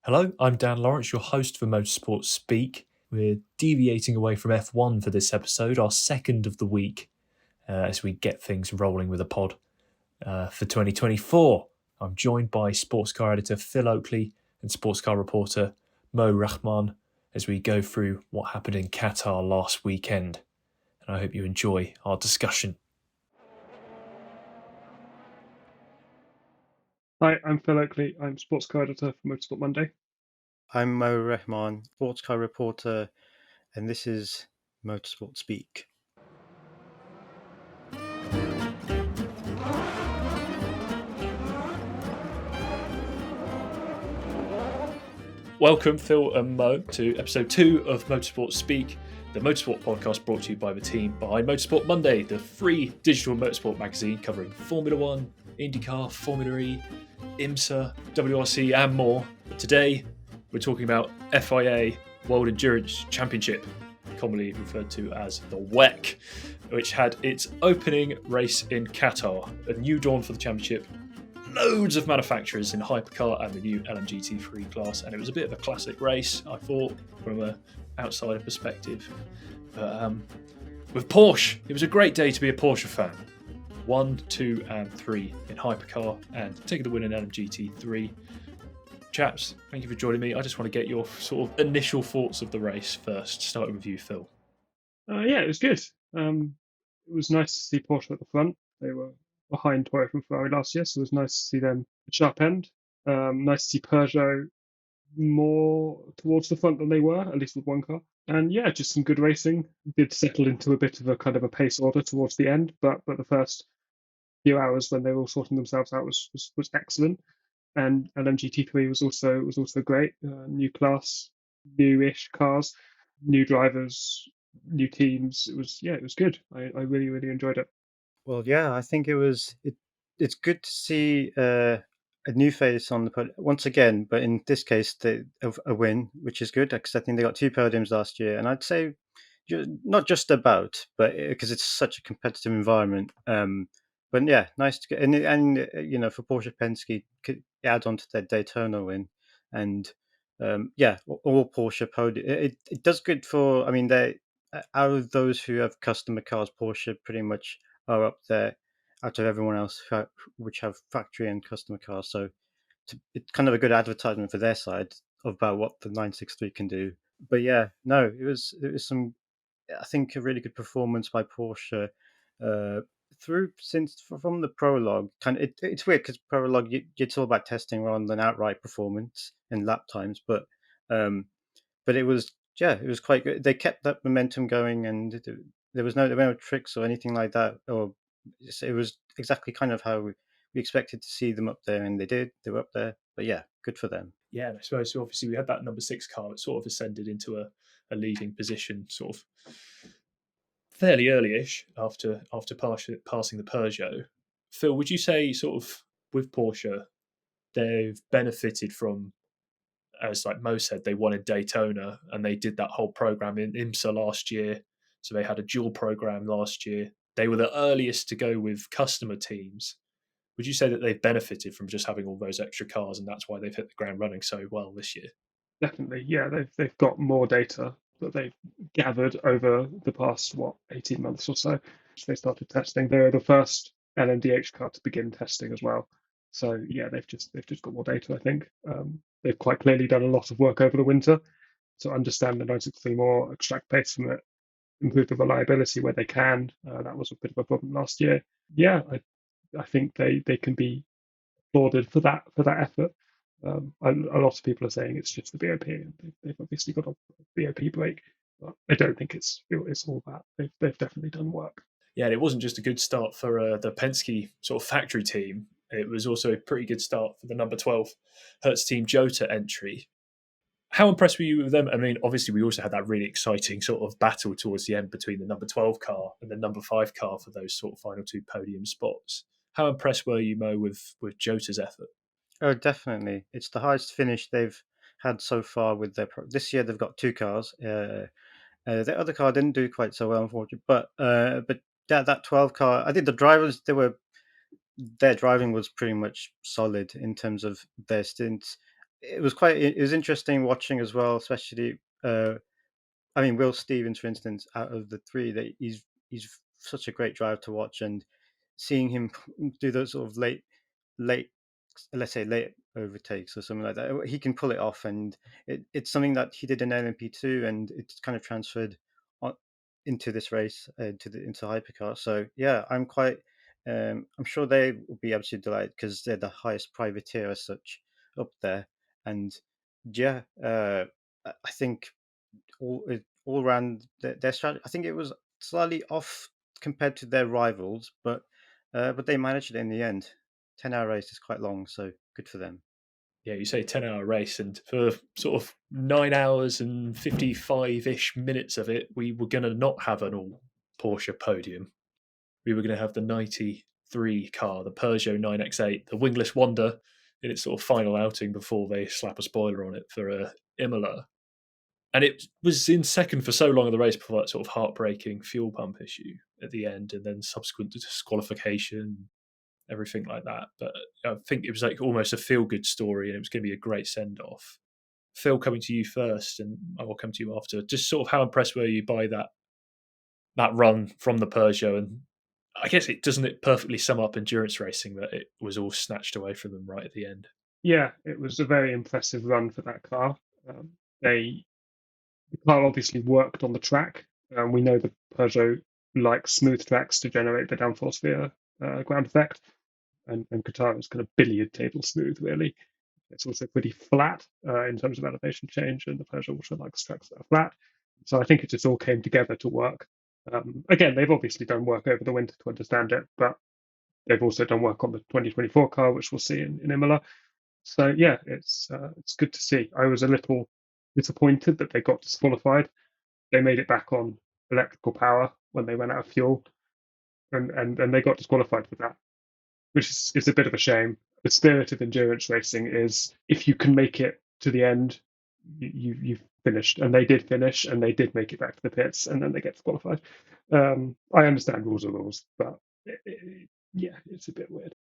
Hello, I'm Dan Lawrence, your host for Motorsport Speak. We're deviating away from F1 for this episode, our second of the week, as we get things rolling with a pod for 2024. I'm joined by Sportscar editor Phil Oakley and Sportscar reporter Mo Rehman as we go through what happened in Qatar last weekend. And I hope you enjoy our discussion. Hi, I'm Phil Oakley. I'm Sportscar editor for Motorsport Monday. I'm Mo Rehman, Sportscar reporter, and this is Motorsport Speak. Welcome, Phil and Mo, to episode 2 of Motorsport Speak, the motorsport podcast brought to you by the team behind Motorsport Monday, the free digital motorsport magazine covering Formula One, IndyCar, Formula E, IMSA, WRC, and more. But today, we're talking about FIA World Endurance Championship, commonly referred to as the WEC, which had its opening race in Qatar, a new dawn for the championship. Loads of manufacturers in hypercar and the new LMGT3 class, and it was a bit of a classic race, I thought, from an outsider perspective. But with Porsche, it was a great day to be a Porsche fan. 1, 2, and 3 in hypercar, and taking the win in LMGT3. Chaps, thank you for joining me. I just want to get your sort of initial thoughts of the race first, starting with you, Phil. Yeah, it was good. It was nice to see Porsche at the front. They were behind Toyota and Ferrari last year, so it was nice to see them at sharp end. Nice to see Peugeot more towards the front than they were, at least with one car. And yeah, just some good racing. Did settle into a bit of a kind of a pace order towards the end, but the first few hours when they were all sorting themselves out was excellent. And MGT3 was also great. New class, new-ish cars, new drivers, new teams. It was good. I really enjoyed it. Well, yeah, I think it's good to see a new face on the podium once again, but in this case, a win, which is good because I think they got 2 podiums last year, and I'd say not just about, but because it's such a competitive environment. But yeah, nice to get and for Porsche Penske could add on to their Daytona win, and yeah, all Porsche podium. It does good for. I mean, they out of those who have customer cars, Porsche pretty much are up there out of everyone else which have factory and customer cars. So it's kind of a good advertisement for their side about what the 963 can do. But yeah, no, it was some, I think, a really good performance by Porsche from the prologue. It's weird because prologue it's all about testing rather than outright performance and lap times, but it was quite good. They kept that momentum going, and there were no tricks or anything like that. Or it was exactly kind of how we expected to see them up there, and they did. They were up there, but yeah, good for them. Yeah, and I suppose so obviously we had that number 6 car that sort of ascended into a leading position sort of fairly early-ish after passing the Peugeot. Phil, would you say sort of with Porsche they've benefited from, as like Mo said, they wanted Daytona and they did that whole program in IMSA last year, so they had a dual program last year. They were the earliest to go with customer teams. Would you say that they've benefited from just having all those extra cars, and that's why they've hit the ground running so well this year? Definitely, yeah. They've got more data that they've gathered over the past 18 months or so. They started testing. They were the first LMDH car to begin testing as well. So yeah, they've just got more data. I think they've quite clearly done a lot of work over the winter to understand the 963 more, extract pace from it, improve the reliability where they can. That was a bit of a problem last year. Yeah, I think they can be applauded for that effort. A lot of people are saying it's just the BOP, and they've obviously got a BOP break. But I don't think it's all that. They've definitely done work. Yeah, and it wasn't just a good start for the Penske sort of factory team. It was also a pretty good start for the number 12 Hertz Team Jota entry. How impressed were you with them? I mean, obviously, we also had that really exciting sort of battle towards the end between the number 12 car and the number 5 car for those sort of final 2 podium spots. How impressed were you, Mo, with Jota's effort? Oh, definitely. It's the highest finish they've had so far with this year. They've got 2 cars. The other car didn't do quite so well, unfortunately. But that 12 car, I think the drivers their driving was pretty much solid in terms of their stints. it was interesting watching as well, especially. I mean, Will Stevens, for instance, out of the three, that he's such a great driver to watch, and seeing him do those sort of late, let's say late overtakes or something like that, he can pull it off, and it's something that he did in LMP2, and it's kind of transferred into this race, into hypercar. So yeah, I'm sure they will be absolutely delighted because they're the highest privateer as such up there, and yeah, I think all around their strategy. I think it was slightly off compared to their rivals, but they managed it in the end. 10-hour race is quite long, so good for them. Yeah, you say 10-hour race, and for sort of 9 hours and 55-ish minutes of it, we were going to not have an all Porsche podium. We were going to have the 93 car, the Peugeot 9X8, the wingless wonder in its sort of final outing before they slap a spoiler on it for Imola. And it was in second for so long in the race before that sort of heartbreaking fuel pump issue at the end, and then subsequent disqualification, everything like that. But I think it was like almost a feel-good story, and it was going to be a great send-off. Phil, coming to you first, and I will come to you after. Just sort of how impressed were you by that run from the Peugeot? And I guess doesn't it perfectly sum up endurance racing that it was all snatched away from them right at the end? Yeah, it was a very impressive run for that car. The car obviously worked on the track. We know the Peugeot likes smooth tracks to generate the downforce via ground effect, and Qatar is kind of billiard table smooth, really. It's also pretty flat in terms of elevation change, and the Peugeot also likes tracks that are flat. So I think it just all came together to work. Again, they've obviously done work over the winter to understand it, but they've also done work on the 2024 car, which we'll see in Imola. So yeah, it's good to see. I was a little disappointed that they got disqualified. They made it back on electrical power when they ran out of fuel, and they got disqualified for that, which is a bit of a shame. The spirit of endurance racing is if you can make it to the end, you've finished, and they did finish, and they did make it back to the pits, and then they get disqualified. I understand rules are rules, but yeah, it's a bit weird.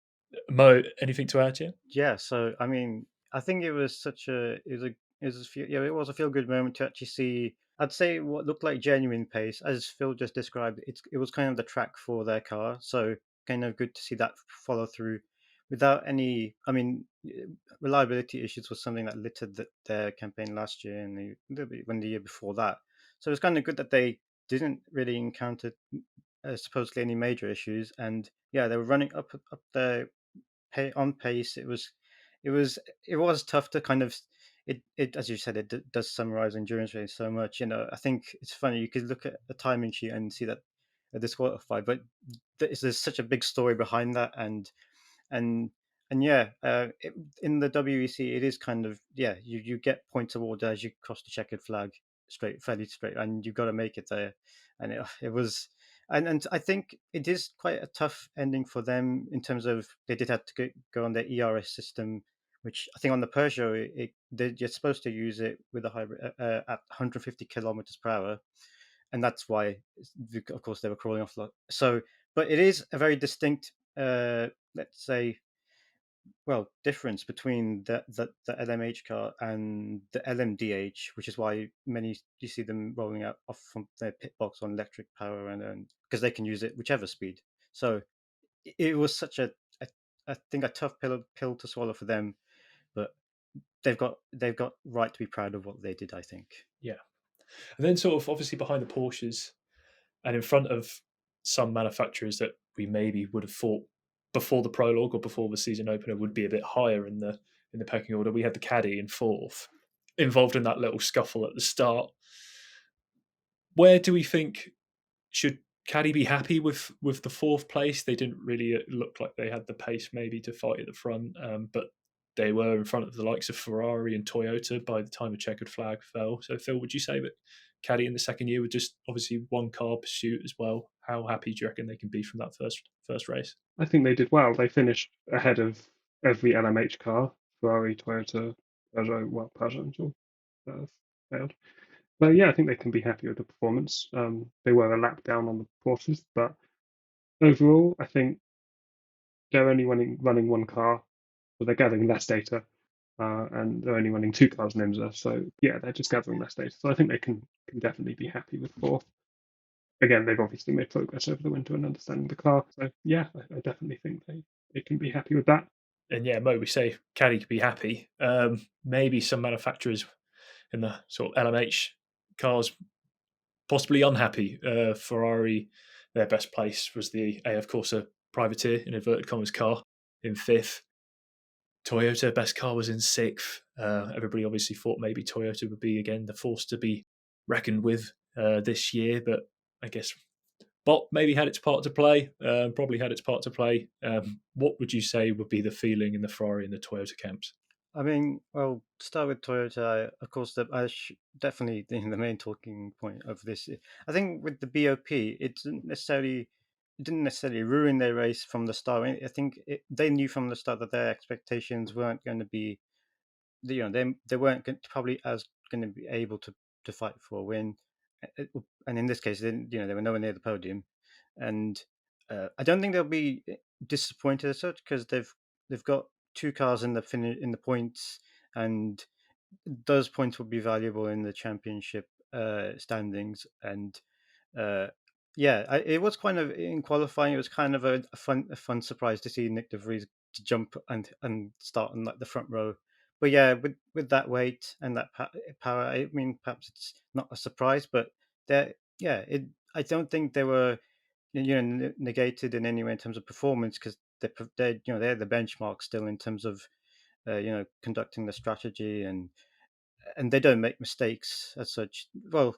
Mo, anything to add here? Yeah, so I mean, I think it was it was a feel good moment to actually see. I'd say what looked like genuine pace, as Phil just described. It was kind of the track for their car, so kind of good to see that follow through without any. I mean, reliability issues was something that littered their campaign last year and the year before that. So it's kind of good that they didn't really encounter supposedly any major issues, and yeah, they were running up there on pace. It was tough to kind of it as you said, it does summarize endurance race so much. I think it's funny, you could look at the timing sheet and see that they're disqualified, but there's such a big story behind that, and yeah, in the WEC, it is kind of, yeah, you get points awarded as you cross the checkered flag fairly straight, and you've got to make it there. And it was, and I think it is quite a tough ending for them in terms of they did have to go on their ERS system, which I think on the Peugeot, you're supposed to use it with a hybrid at 150 kilometers per hour, and that's why, of course, they were crawling off. So, but it is a very distinct, let's say, well, difference between the LMH car and the LMDH, which is why you see them rolling out off from their pit box on electric power, and because they can use it whichever speed. So it was such I think a tough pill to swallow for them, but they've got right to be proud of what they did, I think. Yeah. And then sort of obviously behind the Porsches and in front of some manufacturers that we maybe would have thought before the prologue or before the season opener would be a bit higher in the pecking order. We had the Caddy in fourth, involved in that little scuffle at the start. Where do we think should Caddy be happy with the fourth place? They didn't really look like they had the pace maybe to fight at the front, but they were in front of the likes of Ferrari and Toyota by the time the checkered flag fell. So, Phil, would you say that Caddy in the second year with just obviously one car pursuit as well? How happy do you reckon they can be from that first race? I think they did well. They finished ahead of every LMH car, Ferrari, Toyota, Peugeot. Well, Peugeot until failed. But yeah, I think they can be happy with the performance. They were a lap down on the Porsches, but overall, I think they're only running one car, but they're gathering less data. and they're only running 2 cars in IMSA. So yeah, they're just gathering less data. So I think they can definitely be happy with 4th. Again, they've obviously made progress over the winter in understanding the car. So yeah, I definitely think they can be happy with that. And yeah, Mo, we say Caddy could be happy. Maybe some manufacturers in the sort of LMH cars possibly unhappy. Ferrari, their best place was the AF Corsa Privateer in inverted commas car in 5th. Toyota, best car was in 6th. Everybody obviously thought maybe Toyota would be again the force to be reckoned with this year, but I guess Bot maybe had its part to play. Probably had its part to play. What would you say would be the feeling in the Ferrari and the Toyota camps? I mean, well, to start with Toyota, of course, definitely the main talking point of this. I think with the BOP, it didn't necessarily ruin their race from the start. I think they knew from the start that their expectations weren't going to be, they weren't probably as going to be able to fight for a win, and in this case, they were nowhere near the podium, and I don't think they'll be disappointed as such because they've got 2 cars in the points, and those points will be valuable in the championship standings. And it was kind of in qualifying. It was kind of a fun surprise to see Nick De Vries to jump and start on like the front row. But yeah, with that weight and that power, I mean, perhaps it's not a surprise, but I don't think they were negated in any way in terms of performance because they're the benchmark still in terms of conducting the strategy, and they don't make mistakes as such. Well,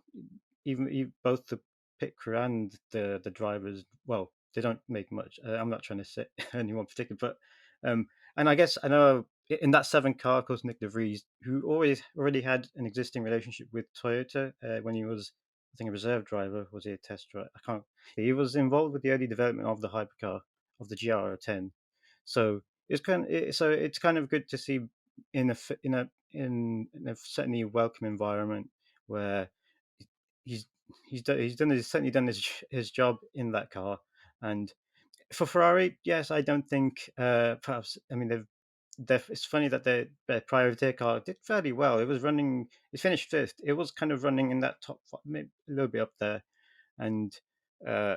even both the pit crew and the drivers, well, they don't make much. I'm not trying to say anyone particular, but and I guess I know in that 7 car, of course, Nick De Vries, who already had an existing relationship with Toyota when he was, I think, a reserve driver. Was he a test driver? I can't. He was involved with the early development of the hypercar of the GR10. So it's kind of good to see in a certainly welcome environment where he's certainly done his job in that car. And for Ferrari, yes, I don't think perhaps, I mean, it's funny that their privateer car did fairly well. It finished 5th. It was kind of running in that top 5, maybe a little bit up there, and uh,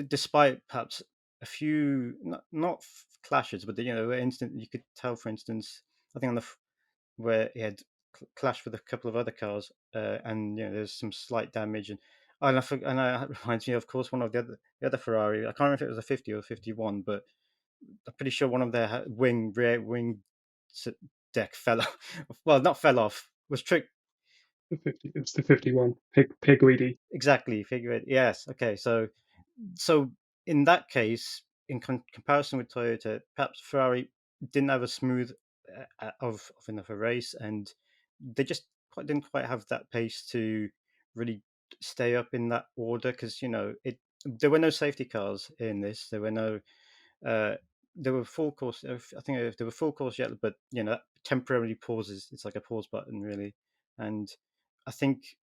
despite perhaps a few not clashes, but instant you could tell, for instance, I think where he had clashed with a couple of other cars, and there's some slight damage, and that reminds me, of course, one of the other Ferrari. I can't remember if it was a 50 or 51, but I'm pretty sure one of their rear wing deck fell off. Well, not fell off, was tricked. It's the 51 Pigweedy. Exactly, figure it. Yes. Okay. So in that case, in comparison with Toyota, perhaps Ferrari didn't have a smooth of enough a race, and they just didn't quite have that pace to really stay up in that order because there were no safety cars in this. There were no. There were full course. I think there were full course yet, but that temporarily pauses. It's like a pause button, really, and I think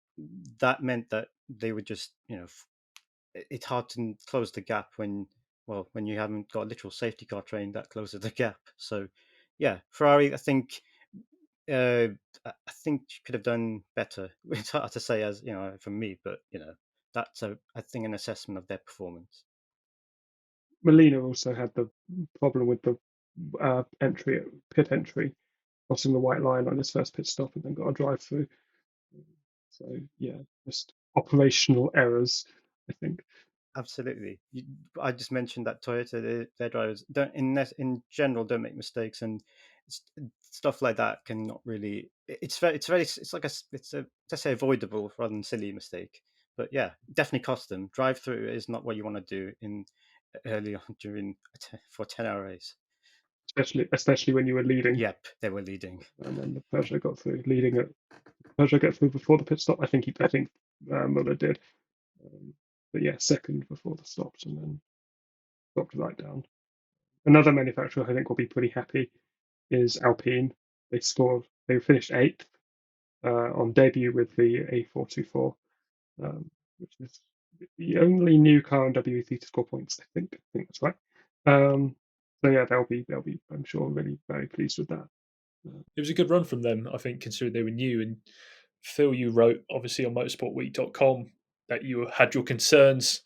that meant that they would just it's hard to close the gap when you haven't got a literal safety car train that closes the gap. So yeah, Ferrari, I think could have done better. It's hard to say as from me, but that's I think an assessment of their performance. Molina also had the problem with the pit entry, crossing the white line on his first pit stop and then got a drive through. So yeah, just operational errors, I think. Absolutely. I just mentioned that Toyota, their drivers don't, in general, don't make mistakes, and stuff like that can not really. It's a let's say avoidable rather than silly mistake. But yeah, definitely cost them. Drive through is not what you want to do in early on for a 10-hour race. Especially when you were leading. Yep, they were leading, and then the Peugeot got through, leading it. Peugeot get through before the pit stop. I think Muller did. But yeah, second before the stops, and then dropped right down. Another manufacturer I think will be pretty happy is Alpine. They finished 8th on debut with the A424, which is the only new car in WEC to score points. I think that's right. So yeah, they'll be I'm sure really very pleased with that. It was a good run from them, I think, considering they were new. And Phil, you wrote obviously on motorsportweek.com that you had your concerns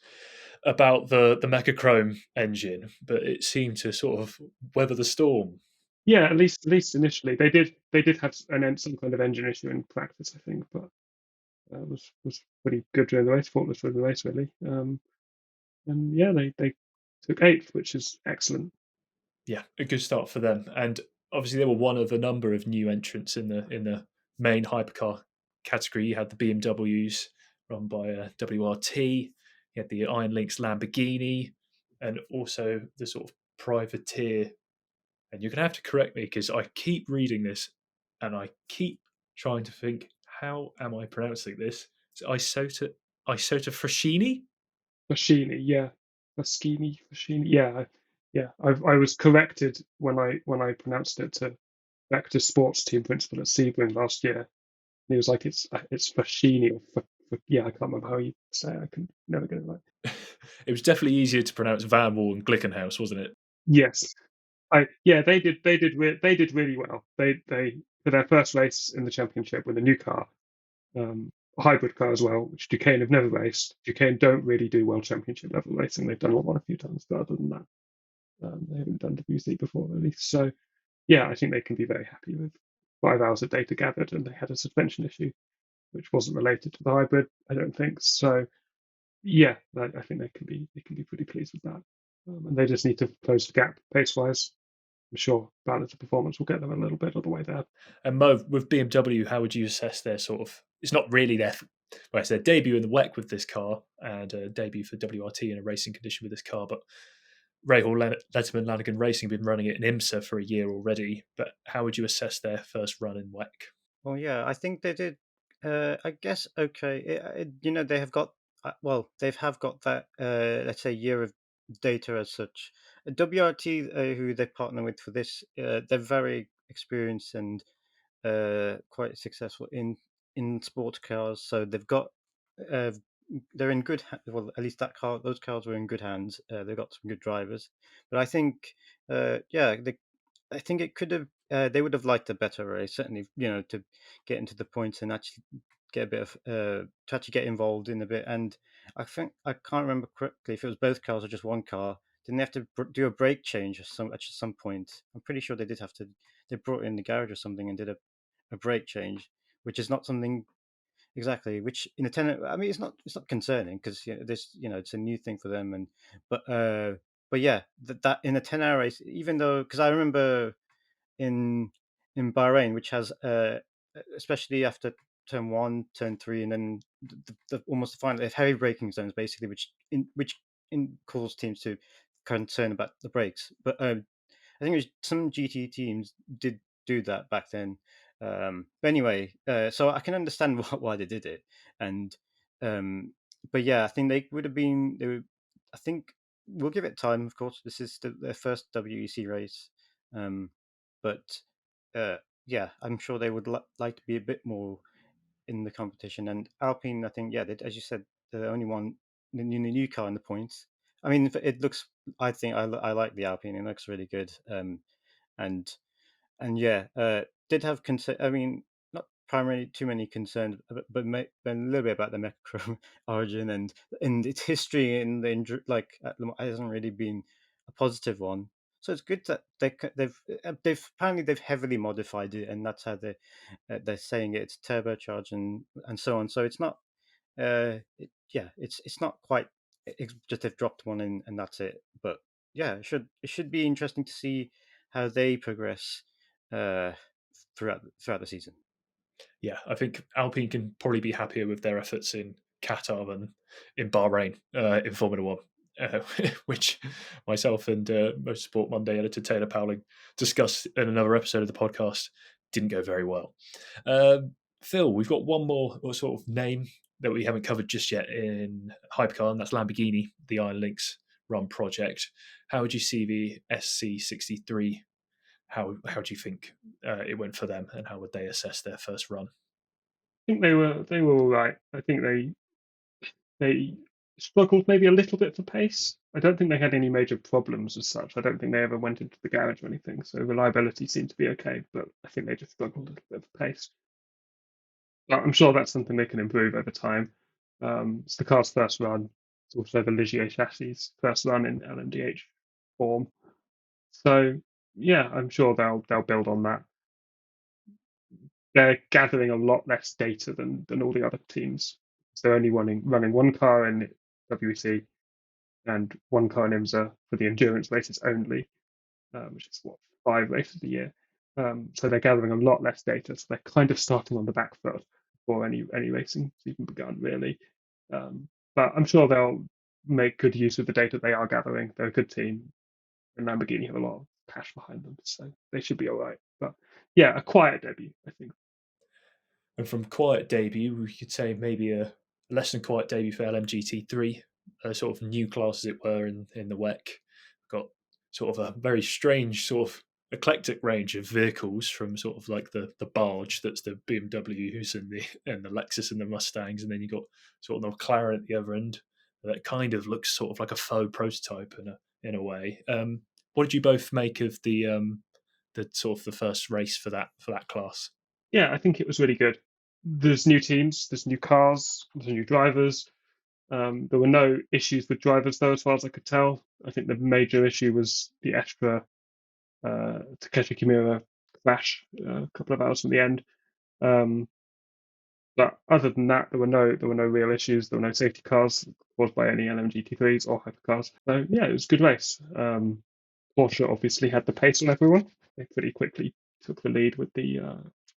about the Mechachrome engine, but it seemed to sort of weather the storm. Yeah, at least initially they did have some kind of engine issue in practice, I think, but was pretty good during the race. Faultless during the race, really. And yeah, they took 8th, which is excellent. Yeah, a good start for them. And obviously, they were one of a number of new entrants in the main hypercar category. You had the BMWs run by WRT. You had the Iron Lynx Lamborghini, and also the sort of privateer. And you're going to have to correct me because I keep reading this, and I keep trying to think, how am I pronouncing this? Is it Isota Fraschini? Foschini, yeah, Foschini, yeah, yeah. I was corrected when I pronounced it to back to sports team principal at Sebring last year. And he was like, it's Foschini yeah, I can't remember how you say it. I can never get it right. It was definitely easier to pronounce Van Wall and Glickenhaus, wasn't it? Yes, they did really well. They for their first race in the championship with a new car, a hybrid car as well, which Duquesne have never raced. Duquesne don't really do world championship level racing. They've done one a few times, but other than that, they haven't done WC before really. So yeah, I think they can be very happy with 5 hours of data gathered, and they had a suspension issue which wasn't related to the hybrid, I don't think. So yeah, I think they can be pretty pleased with that, and they just need to close the gap pace wise. I'm sure balance of performance will get them a little bit of the way there. And Mo, with BMW, how would you assess their sort of? It's not really well, it's their debut in the WEC with this car and a debut for WRT in a racing condition with this car. But Rahal Letterman Lanigan Racing have been running it in IMSA for a year already. But how would you assess their first run in WEC? Well, yeah, I think they did. I guess okay. They have got they have got that let's say year of data as such. WRT, who they partner with for this, they're very experienced and quite successful in sports cars. So they've got uh, they're in good. Well, at least those cars were in good hands. They've got some good drivers, but I think I think it could have. They would have liked a better race, certainly. To get into the points and actually get a bit of to actually get involved in a bit. And I think I can't remember correctly if it was both cars or just one car. Didn't they have to do a brake change at some point? I'm pretty sure they did have to. They brought in the garage or something and did a brake change, which is not something exactly. Which in a ten, I mean, it's not concerning because it's a new thing for them. And but yeah, that in a 10-hour race, even though because I remember in Bahrain, which has especially after turn 1, turn 3, and then almost the final, they have heavy braking zones basically, which cause teams to concern about the brakes. But I think it was some GT teams did do that back then. But anyway, so I can understand why they did it, and but yeah, I think they would have been. I think we'll give it time. Of course, this is their first WEC race, but yeah, I'm sure they would like to be a bit more in the competition. And Alpine, I think, yeah, as you said, they're the only one the new car in the points. I mean, it looks. I think I like the Alpine. It looks really good. And yeah, did have concern. I mean, not primarily too many concerns, but a little bit about the Mechachrome origin and its history in the it hasn't really been a positive one. So it's good that they've heavily modified it, and that's how they're saying it. It's turbocharged and so on. So it's not it's not quite just they've dropped one in and that's it. But yeah, it should be interesting to see how they progress uh, throughout the season. Yeah, I think Alpine can probably be happier with their efforts in Qatar than in Bahrain in Formula One, which myself and Motorsport Monday editor Taylor Powling discussed in another episode of the podcast. Didn't go very well. Phil, we've got one more sort of name that we haven't covered just yet in hypercar, and that's Lamborghini, the Iron Lynx run project. How would you see the SC63? How do you think it went for them, and how would they assess their first run? I think they were all right. I think they struggled maybe a little bit for pace. I don't think they had any major problems as such. I don't think they ever went into the garage or anything. So reliability seemed to be okay, but I think they just struggled a little bit for pace. But I'm sure that's something they can improve over time. It's the car's first run. It's also the Ligier chassis' first run in LMDH form. So yeah, I'm sure they'll build on that. They're gathering a lot less data than all the other teams. They're only running one car in WEC and one car in IMSA for the endurance races only, which is what 5 races a year. So they're gathering a lot less data. So they're kind of starting on the back foot before any racing's even begun, really. But I'm sure they'll make good use of the data they are gathering. They're a good team, and Lamborghini have a lot of cash behind them, so they should be all right. But yeah, a quiet debut, I think. And from quiet debut, we could say maybe a less than quiet debut for LMGT3, a sort of new class, as it were, in the WEC. Got sort of a very strange sort of eclectic range of vehicles, from sort of like the barge that's the BMWs and the Lexus and the Mustangs, and then you got sort of the McLaren at the other end that kind of looks sort of like a faux prototype in a way. What did you both make of the sort of the first race for that class? Yeah, I think it was really good. There's new teams, there's new cars, there's new drivers. There were no issues with drivers, though, as far as I could tell. I think the major issue was the extra Takeshi Kimura crash a couple of hours from the end. But other than that, there were no real issues. There were no safety cars caused by any LMGT3s or hypercars. So yeah, it was a good race. Porsche obviously had the pace on everyone. They pretty quickly took the lead with the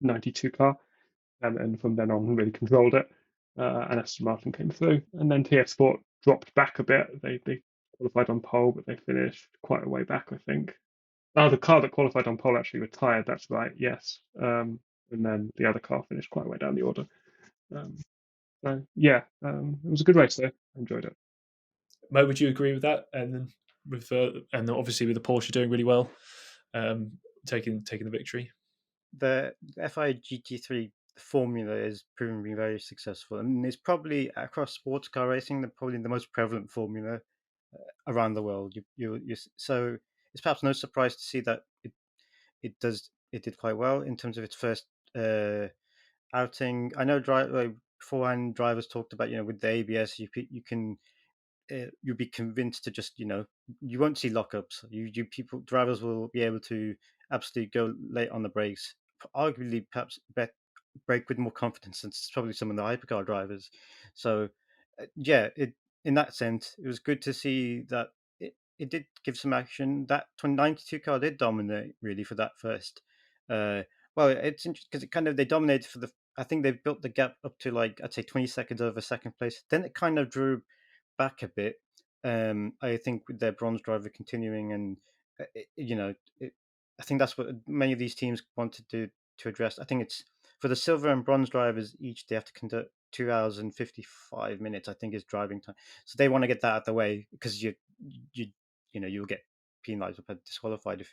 92 car, and from then on really controlled it. And Aston Martin came through, and then TF Sport dropped back a bit. They qualified on pole, but they finished quite a way back, I think. Oh, the car that qualified on pole actually retired. That's right. Yes. And then the other car finished quite a way down the order. Um, so yeah, it was a good race though. I enjoyed it. Mo, would you agree with that? And then and obviously with the Porsche doing really well, taking the victory. The FIA GT3 formula is proven to be very successful, and it's probably across sports car racing probably the most prevalent formula around the world. So it's perhaps no surprise to see that it did quite well in terms of its first outing. I know beforehand drivers talked about, with the ABS you can you'll be convinced to just, you won't see lockups. Drivers will be able to absolutely go late on the brakes, arguably perhaps brake with more confidence than probably some of the hypercar drivers. So yeah, in that sense, it was good to see that it did give some action. That 92 car did dominate really for that first. Well, it's interesting because they dominated for the. I think they built the gap up to, like, I'd say 20 seconds over second place. Then it kind of drew back a bit. I think with their bronze driver continuing, and I think that's what many of these teams wanted to address. I think it's for the silver and bronze drivers each. They have to conduct 2 hours and 55 minutes, I think, is driving time. So they want to get that out of the way, because you'll get penalized or disqualified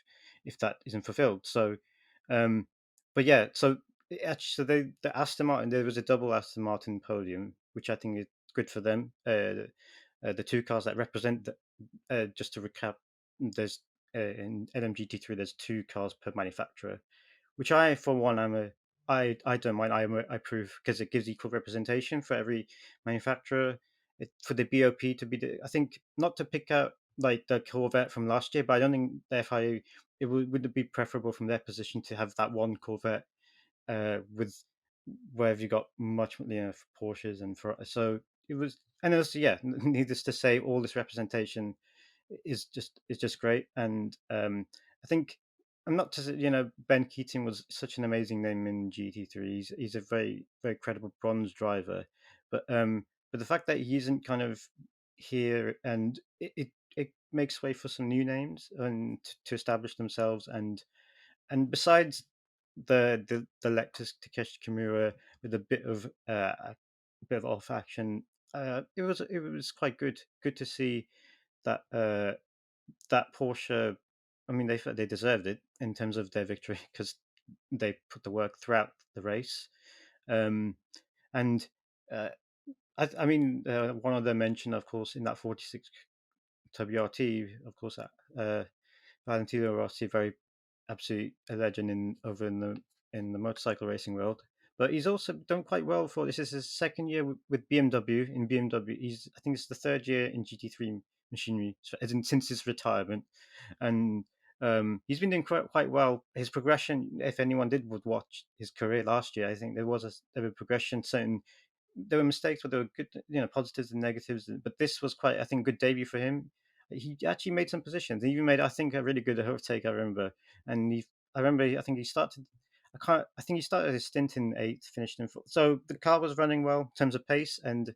if that isn't fulfilled. So, but yeah, so actually, the Aston Martin, there was a double Aston Martin podium, which I think is good for them. The two cars that represent just to recap, there's in LMGT3 there's two cars per manufacturer, which I, for one, I don't mind. I approve, because it gives equal representation for every manufacturer. For the BOP to be, I think, not to pick out like the Corvette from last year, but I don't think the FIA, it would be preferable from their position to have that one Corvette with where have you got much, for Porsches and for, so it was. And also, yeah, needless to say, all this representation is just great. And I think, I'm not to say, Ben Keating was such an amazing name in GT3. He's a very, very credible bronze driver, but the fact that he isn't kind of here, and it makes way for some new names and to establish themselves. And besides the Lexus Takeshi Kimura with a bit of off action, it was quite good to see that that Porsche. I mean, they deserved it in terms of their victory, because they put the work throughout the race. And uh, I mean, one of them mentioned, of course, in that 46 WRT, of course, Valentino Rossi, very absolute a legend over in the motorcycle racing world. But he's also done quite well for this. Is his second year with BMW. In BMW, I think it's the third year in GT3 machinery since his retirement, and he's been doing quite well. His progression, if anyone would watch his career last year, I think there was a progression. Certain there were mistakes, but there were good, positives and negatives. But this was quite, I think, good debut for him. He actually made some positions. He even made, I think, a really good overtake. I remember, and I remember, I think he started. I think he started his stint in 8th, finished in 4th. So the car was running well in terms of pace, and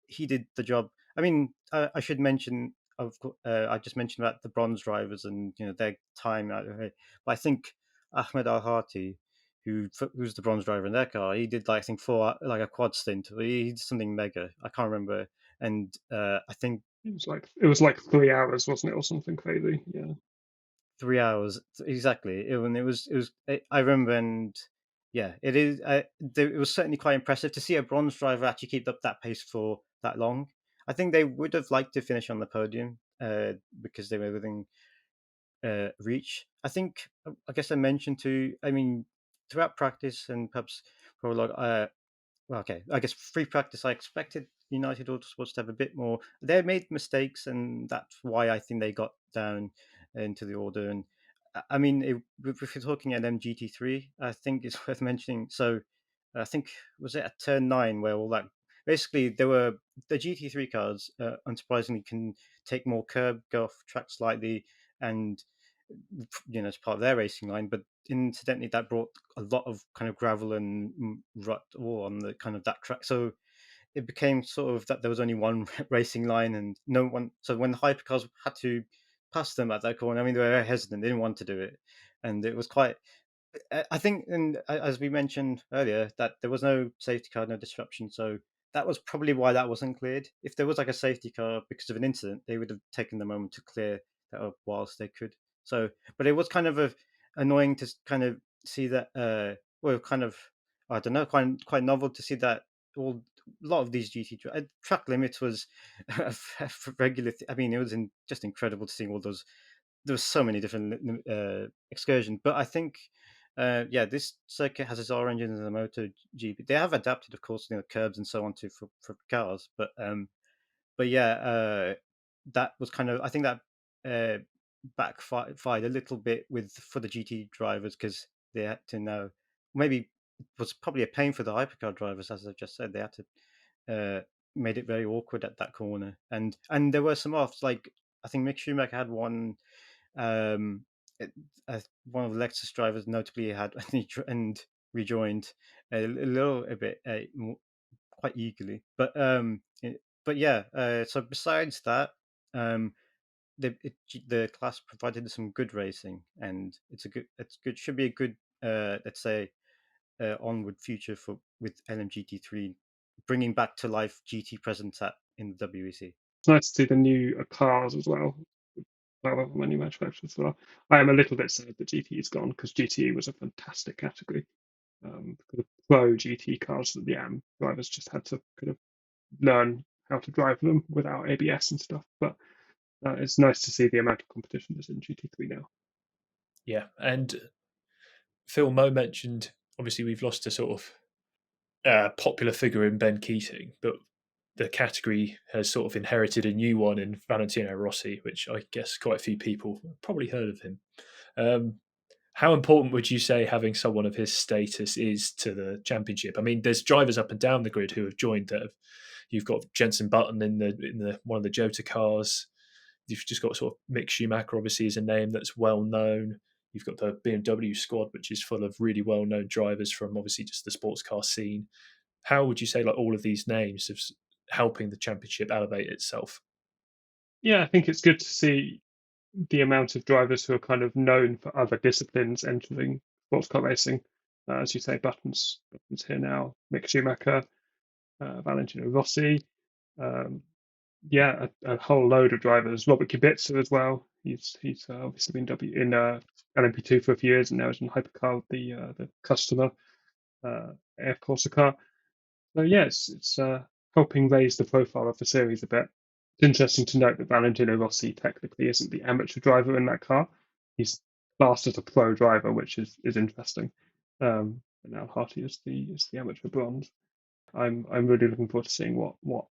he did the job. I mean, I should mention, I just mentioned about the bronze drivers and their time. But I think Ahmed Al Hati, who's the bronze driver in their car, he did I think a quad stint. He did something mega. I can't remember, and I think it was like 3 hours, wasn't it, or something crazy? Yeah. 3 hours exactly. It was. I remember, and yeah, it is. It was certainly quite impressive to see a bronze driver actually keep up that pace for that long. I think they would have liked to finish on the podium because they were within reach. I guess I mentioned too. I mean, throughout practice and perhaps prologue, well, okay, I guess free practice, I expected United Autosports to have a bit more. They made mistakes, and that's why I think they got down into the order. And I mean, if you're talking at MGT3, I think it's worth mentioning. So I think, was it at turn 9 where all that basically there were the GT3 cars, unsurprisingly, can take more curb, go off track slightly, and as part of their racing line. But incidentally, that brought a lot of kind of gravel and rut all on the kind of that track. So it became sort of that there was only one racing line and no one. So when the hypercars had to pass them at that corner, I mean, they were very hesitant. They didn't want to do it, and it was quite. I think, and as we mentioned earlier, that there was no safety car, no disruption. So that was probably why that wasn't cleared. If there was like a safety car because of an incident, they would have taken the moment to clear that up whilst they could. So, but it was kind of annoying to kind of see that. Kind of, I don't know, quite novel to see that all a lot of these track limits was a regular. I mean, it was just incredible to see all those. There was so many different excursions, but I think this circuit has its origins in the MotoGP. They have adapted, of course, curbs and so on for cars, but yeah, that was kind of, I think that backfired a little bit for the GT drivers because they had to know. Maybe it was probably a pain for the hypercar drivers, as I just said. They had to made it very awkward at that corner, and there were some offs. Like I think Mick Schumacher had one. Um, One of the Lexus drivers notably had and rejoined a bit quite eagerly, but yeah. So besides that, the class provided some good racing, and it's good. Should be a good let's say onward future with LMGT3 bringing back to life GT presence in the WEC. It's nice to see the new cars as well. Many manufacturers as well. I am a little bit sad that GT is gone because GT was a fantastic category. The pro GT cars that the AM drivers just had to kind of learn how to drive them without ABS and stuff. But it's nice to see the amount of competition that's in GT3 now. Yeah, and Phil Mo mentioned obviously we've lost a sort of popular figure in Ben Keating, but the category has sort of inherited a new one in Valentino Rossi, which I guess quite a few people have probably heard of him. How important would you say having someone of his status is to the championship? I mean, there's drivers up and down the grid who have joined. You've got Jenson Button in the one of the Jota cars. You've just got sort of Mick Schumacher, obviously, is a name that's well known. You've got the BMW squad, which is full of really well known drivers from obviously just the sports car scene. How would you say like all of these names of helping the championship elevate itself? Yeah, I think it's good to see the amount of drivers who are kind of known for other disciplines entering sports car racing. As you say, Button's here now, Mick Schumacher, Valentino Rossi, a whole load of drivers. Robert Kubica as well. He's obviously been in LMP2 for a few years and now is in Hypercar, the customer AF Corsica. So yes, it's helping raise the profile of the series a bit. It's interesting to note that Valentino Rossi technically isn't the amateur driver in that car. He's classed as a pro driver, which is interesting. And now Harty is the amateur bronze. I'm really looking forward to seeing what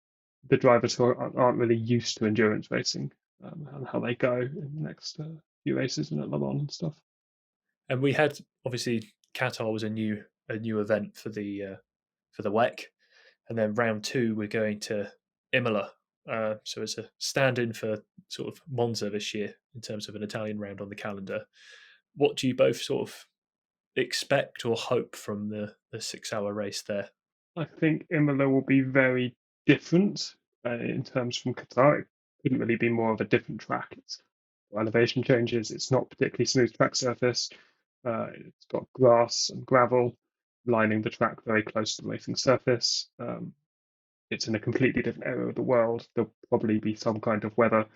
the drivers who aren't really used to endurance racing and how they go in the next few races and at Le Mans and stuff. And we had, obviously, Qatar was a new event for the WEC, and then round 2 we're going to Imola. So it's a stand-in for sort of Monza this year in terms of an Italian round on the calendar. What do you both sort of expect or hope from the 6-hour race there? I think Imola will be very different in terms from Qatar. It couldn't really be more of a different track. It's elevation changes. It's not particularly smooth track surface. It's got grass and gravel lining the track very close to the racing surface. It's in a completely different area of the world. There'll probably be some kind of weather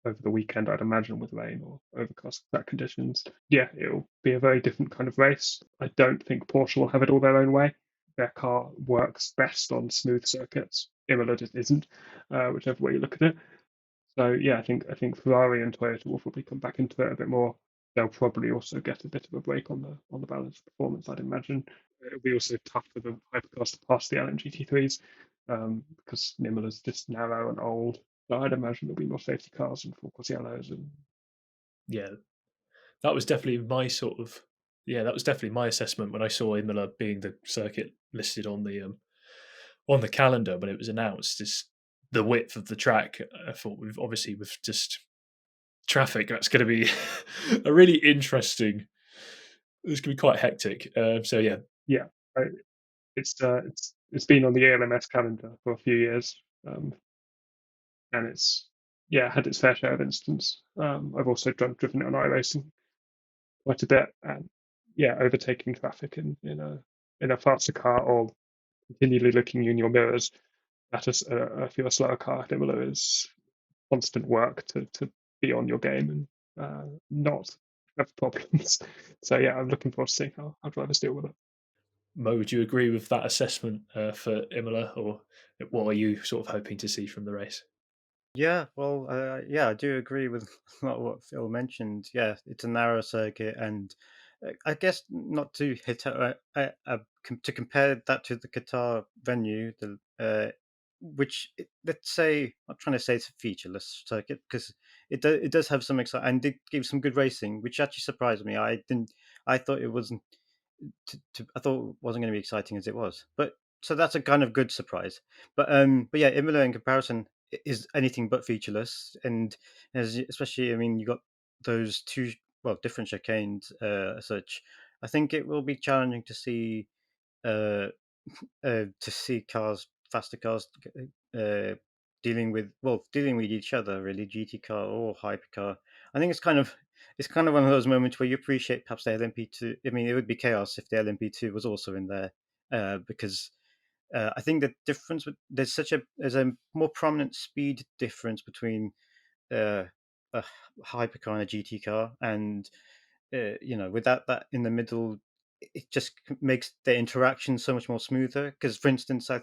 over the weekend, I'd imagine, with rain or overcast track conditions. Yeah, it'll be a very different kind of race. I don't think Porsche will have it all their own way. Their car works best on smooth circuits. Imola just isn't, whichever way you look at it. So yeah, I think Ferrari and Toyota will probably come back into it a bit more. They'll probably also get a bit of a break on the balance performance, I'd imagine. It'll be also tough for the hypercars to pass the LMGT3s because Imola's just narrow and old. So I'd imagine there'll be more safety cars and full course yellows. And yeah, that was definitely my assessment when I saw Imola being the circuit listed on the calendar when it was announced. Is the width of the track. I thought with just traffic, that's going to be a really interesting. It's going to be quite hectic. So yeah, it's been on the ALMS calendar for a few years, and it's had its fair share of incidents. I've also driven it on iRacing quite a bit, and overtaking traffic in a faster car or continually looking in your mirrors at if you're a slower car at Imola is constant work to be on your game and not have problems. So yeah, I'm looking forward to seeing how drivers deal with it. Mo, would you agree with that assessment for Imola, or what are you sort of hoping to see from the race? Yeah, well, I do agree with a lot of what Phil mentioned. Yeah, it's a narrow circuit, and I guess not to hit to compare that to the Qatar venue, which let's say I'm not trying to say it's a featureless circuit because it does have some exciting and it gave some good racing, which actually surprised me. I thought it wasn't I thought it wasn't going to be exciting as it was, but so that's a kind of good surprise. But yeah, Imola in comparison is anything but featureless, and especially I mean you got those two different chicanes as such. I think it will be challenging uh, to see faster cars, uh, dealing with each other really, GT car or hypercar. I think it's kind of one of those moments where you appreciate perhaps the LMP2. I mean, it would be chaos if the LMP2 was also in there, because I think the difference there's a more prominent speed difference between uh, a hypercar and a GT car, and without that in the middle, it just makes the interaction so much more smoother. Because, for instance, I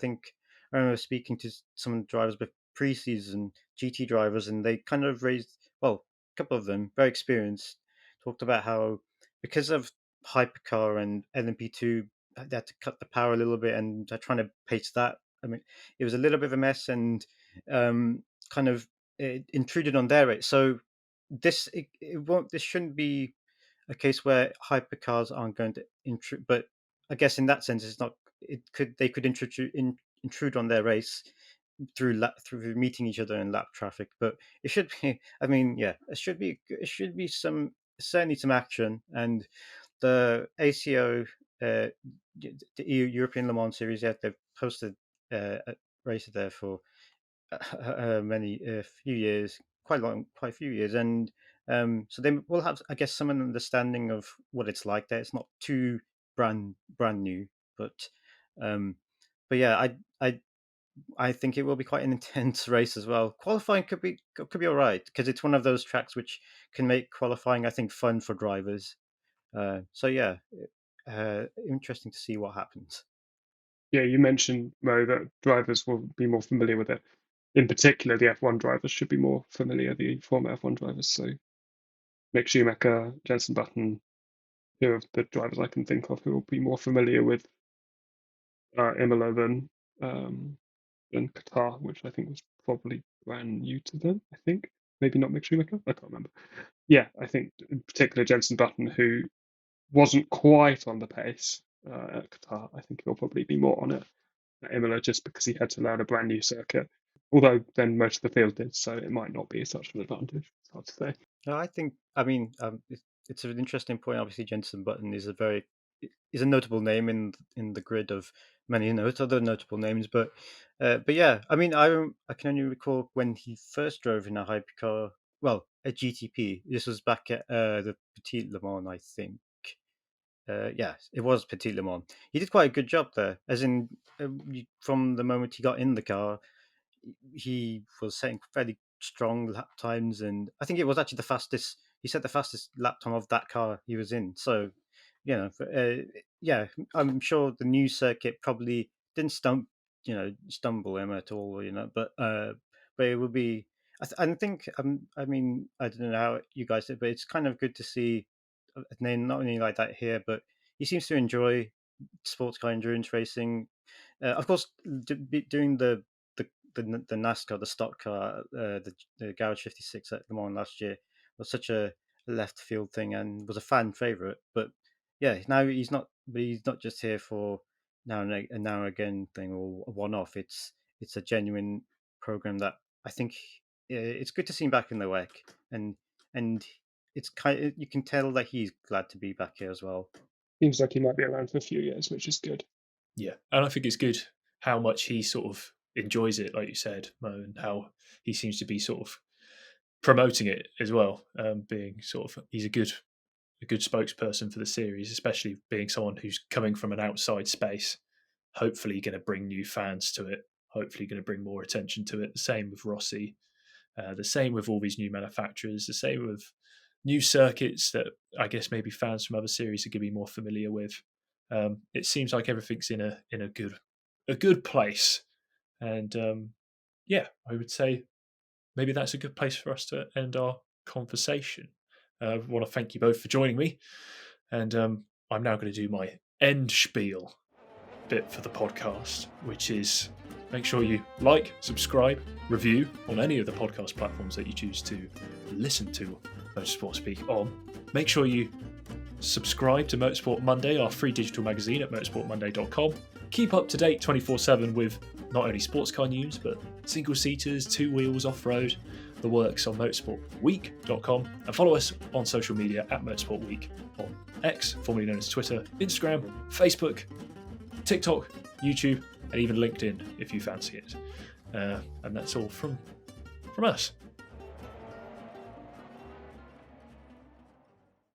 remember speaking to some drivers with pre-season GT drivers, and they kind of a couple of them, very experienced, talked about how because of hypercar and LMP2, they had to cut the power a little bit, and they're trying to pace that. I mean, it was a little bit of a mess, and kind of it intruded on their rate. So this shouldn't be a case where hypercars aren't going to intrude. But I guess in that sense, it's not. They could intrude on their race through meeting each other in lap traffic. But it should be. I mean, yeah, it should be certainly some action. And the ACO, the European Le Mans Series, yeah, they've posted a race there for many a few years, quite a few years, and so they will have, I guess, some understanding of what it's like there. It's not too brand new, but um, but yeah, I think it will be quite an intense race as well. Qualifying could be all right because it's one of those tracks which can make qualifying, I think, fun for drivers. So yeah, interesting to see what happens. Yeah, you mentioned, Mo, that drivers will be more familiar with it. In particular, the F1 drivers should be more familiar, the former F1 drivers. So Mick Schumacher, Jenson Button, who are the drivers I can think of who will be more familiar with Imola than Qatar, which I think was probably brand new to them. I think maybe not Mick Schumacher. I can't remember. Yeah, I think in particular Jenson Button, who wasn't quite on the pace at Qatar. I think he'll probably be more on it at Imola just because he had to learn a brand new circuit. Although then most of the field did, so it might not be such an advantage. It's hard to say. No, I mean, it's an interesting point. Obviously, Jenson Button is a notable name in the grid of many other notable names. But yeah, I mean, I can only recall when he first drove in a hypercar. Well, a GTP. This was back at the Petit Le Mans, I think. Yeah, it was Petit Le Mans. He did quite a good job there, as in from the moment he got in the car, he was setting fairly strong lap times, and I think it was actually the fastest. He set the fastest lap time of that car he was in. So, yeah, I'm sure the new circuit probably didn't stumble him at all, but it would be. I think I mean, I don't know how you guys did, but it's kind of good to see a name not only like that here, but he seems to enjoy sports car endurance racing. Of course, doing the NASCAR, the stock car, the Garage 56 at Le Mans last year was such a left field thing and was a fan favorite. But yeah, now he's not. But he's not just here for now and again thing or a one off. It's a genuine program that I think it's good to see him back in the WEC, and it's you can tell that he's glad to be back here as well. Seems like he might be around for a few years, which is good. Yeah, and I think it's good how much he sort of enjoys it, like you said, Mo, and how he seems to be sort of promoting it as well. Being sort of, he's a good spokesperson for the series, especially being someone who's coming from an outside space. Hopefully, going to bring new fans to it. Hopefully, going to bring more attention to it. The same with Rossi. The same with all these new manufacturers. The same with new circuits that I guess maybe fans from other series are going to be more familiar with. It seems like everything's in a good place, and yeah, I would say maybe that's a good place for us to end our conversation. I want to thank you both for joining me, and I'm now going to do my end spiel bit for the podcast, which is make sure you like, subscribe, review on any of the podcast platforms that you choose to listen to Motorsport Speak on. Make sure you subscribe to Motorsport Monday, our free digital magazine at motorsportmonday.com. Keep up to date 24/7 with not only sports car news, but single-seaters, two-wheels, off-road, the works on motorsportweek.com. And follow us on social media at Motorsport Week on X, formerly known as Twitter, Instagram, Facebook, TikTok, YouTube, and even LinkedIn if you fancy it. And that's all from us.